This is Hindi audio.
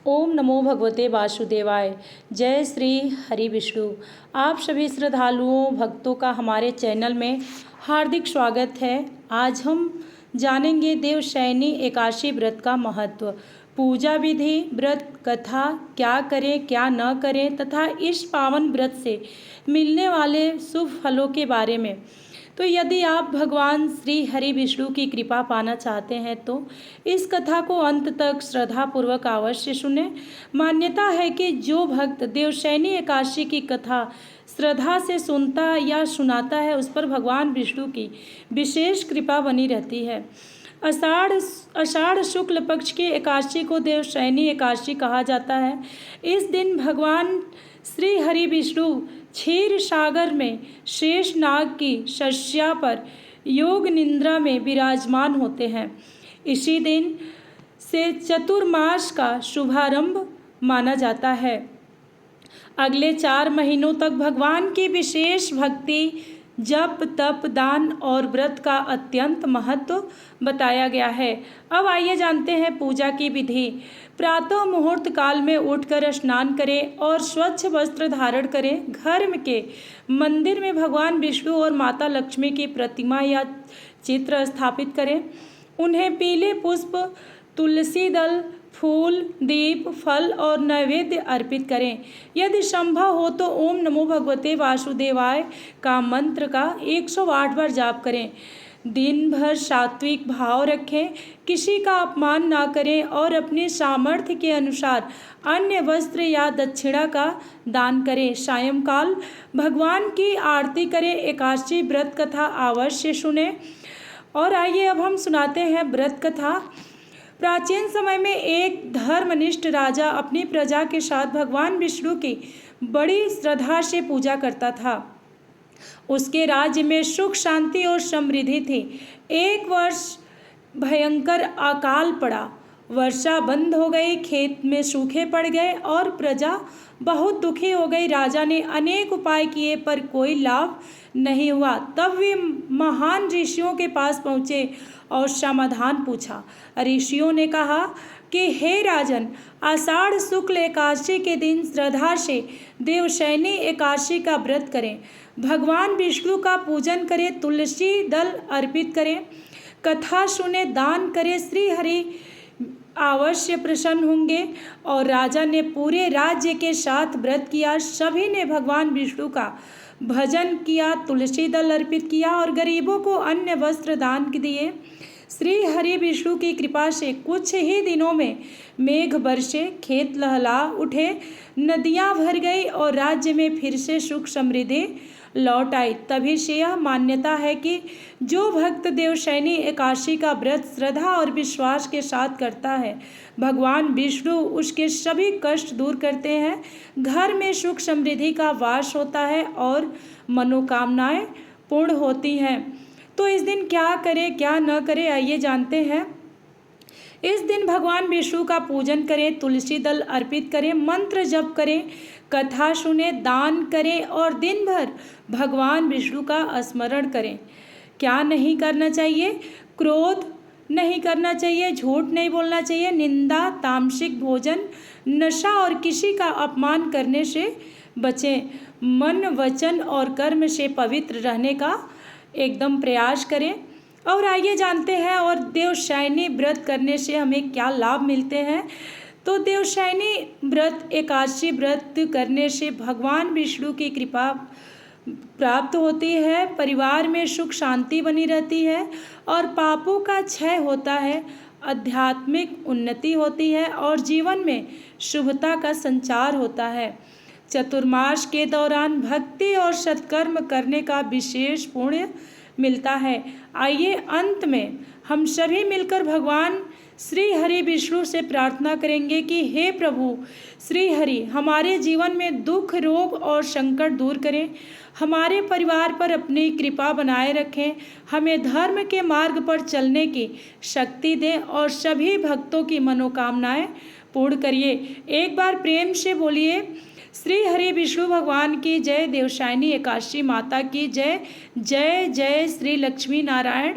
ओम नमो भगवते वासुदेवाय। जय श्री हरि विष्णु। आप सभी श्रद्धालुओं भक्तों का हमारे चैनल में हार्दिक स्वागत है। आज हम जानेंगे देवशयनी एकादशी व्रत का महत्व, पूजा विधि, व्रत कथा, क्या करें क्या न करें तथा इस पावन व्रत से मिलने वाले शुभ फलों के बारे में। तो यदि आप भगवान श्री हरि विष्णु की कृपा पाना चाहते हैं तो इस कथा को अंत तक श्रद्धापूर्वक अवश्य सुने। मान्यता है कि जो भक्त देवशयनी एकादशी की कथा श्रद्धा से सुनता या सुनाता है उस पर भगवान विष्णु की विशेष कृपा बनी रहती है। आषाढ़ शुक्ल पक्ष की एकादशी को देवशयनी एकादशी कहा जाता है। इस दिन भगवान श्री हरि विष्णु क्षीर सागर में शेष नाग की शैया पर योग निद्रा में विराजमान होते हैं। इसी दिन से चतुर्मास का शुभारंभ माना जाता है। अगले 4 महीनों तक भगवान की विशेष भक्ति, जप, तप, दान और व्रत का अत्यंत महत्व बताया गया है। अब आइए जानते हैं पूजा की विधि। प्रातः मुहूर्त काल में उठकर स्नान करें और स्वच्छ वस्त्र धारण करें। घर के मंदिर में भगवान विष्णु और माता लक्ष्मी की प्रतिमा या चित्र स्थापित करें। उन्हें पीले पुष्प, तुलसी दल, फूल, दीप, फल और नैवेद्य अर्पित करें। यदि संभव हो तो ओम नमो भगवते वासुदेवाय का मंत्र का 108 बार जाप करें। दिन भर सात्विक भाव रखें, किसी का अपमान ना करें और अपने सामर्थ्य के अनुसार अन्य वस्त्र या दक्षिणा का दान करें। सायंकाल भगवान की आरती करें। एकादशी व्रत कथा अवश्य सुने। और आइए अब हम सुनाते हैं व्रत कथा। प्राचीन समय में एक धर्मनिष्ठ राजा अपनी प्रजा के साथ भगवान विष्णु की बड़ी श्रद्धा से पूजा करता था। उसके राज्य में सुख, शांति और समृद्धि थी। एक वर्ष भयंकर अकाल पड़ा। वर्षा बंद हो गई, खेत में सूखे पड़ गए और प्रजा बहुत दुखी हो गई। राजा ने अनेक उपाय किए पर कोई लाभ नहीं हुआ। तब वे महान ऋषियों के पास पहुँचे और समाधान पूछा। ऋषियों ने कहा कि हे राजन, आषाढ़ शुक्ल एकादशी के दिन श्रद्धा से देवशयनी एकादशी का व्रत करें, भगवान विष्णु का पूजन करें, तुलसी दल अर्पित करें, कथा सुने, दान करें, श्री हरि अवश्य प्रसन्न होंगे। और राजा ने पूरे राज्य के साथ व्रत किया। सभी ने भगवान विष्णु का भजन किया, तुलसी दल अर्पित किया और गरीबों को अन्य वस्त्र दान दिए। श्री हरि विष्णु की कृपा से कुछ ही दिनों में मेघ बरसे, खेत लहला उठे, नदियां भर गई और राज्य में फिर से सुख समृद्धि लौट आई। तभी से यह मान्यता है कि जो भक्त देवशयनी एकादशी का व्रत श्रद्धा और विश्वास के साथ करता है, भगवान विष्णु उसके सभी कष्ट दूर करते हैं। घर में सुख समृद्धि का वास होता है और मनोकामनाएं पूर्ण होती हैं। तो इस दिन क्या करें क्या न करें, आइए जानते हैं। इस दिन भगवान विष्णु का पूजन करें, तुलसी दल अर्पित करें, मंत्र जप करें, कथा सुने, दान करें और दिन भर भगवान विष्णु का स्मरण करें। क्या नहीं करना चाहिए? क्रोध नहीं करना चाहिए, झूठ नहीं बोलना चाहिए, निंदा, तामसिक भोजन, नशा और किसी का अपमान करने से बचें। मन, वचन और कर्म से पवित्र रहने का एकदम प्रयास करें। और आइए जानते हैं और देवशयनी व्रत करने से हमें क्या लाभ मिलते हैं। तो देवशयनी व्रत, एकादशी व्रत करने से भगवान विष्णु की कृपा प्राप्त होती है, परिवार में सुख शांति बनी रहती है और पापों का क्षय होता है, आध्यात्मिक उन्नति होती है और जीवन में शुभता का संचार होता है। चतुर्मास के दौरान भक्ति और सत्कर्म करने का विशेष पुण्य मिलता है। आइए अंत में हम सभी मिलकर भगवान श्री हरि विष्णु से प्रार्थना करेंगे कि हे प्रभु श्री हरि, हमारे जीवन में दुख, रोग और संकट दूर करें, हमारे परिवार पर अपनी कृपा बनाए रखें, हमें धर्म के मार्ग पर चलने की शक्ति दें और सभी भक्तों की मनोकामनाएं पूर्ण करिए। एक बार प्रेम से बोलिए, श्री हरि विष्णु भगवान की जय। देवशयनी एकादशी माता की जय। जय जय श्री लक्ष्मी नारायण।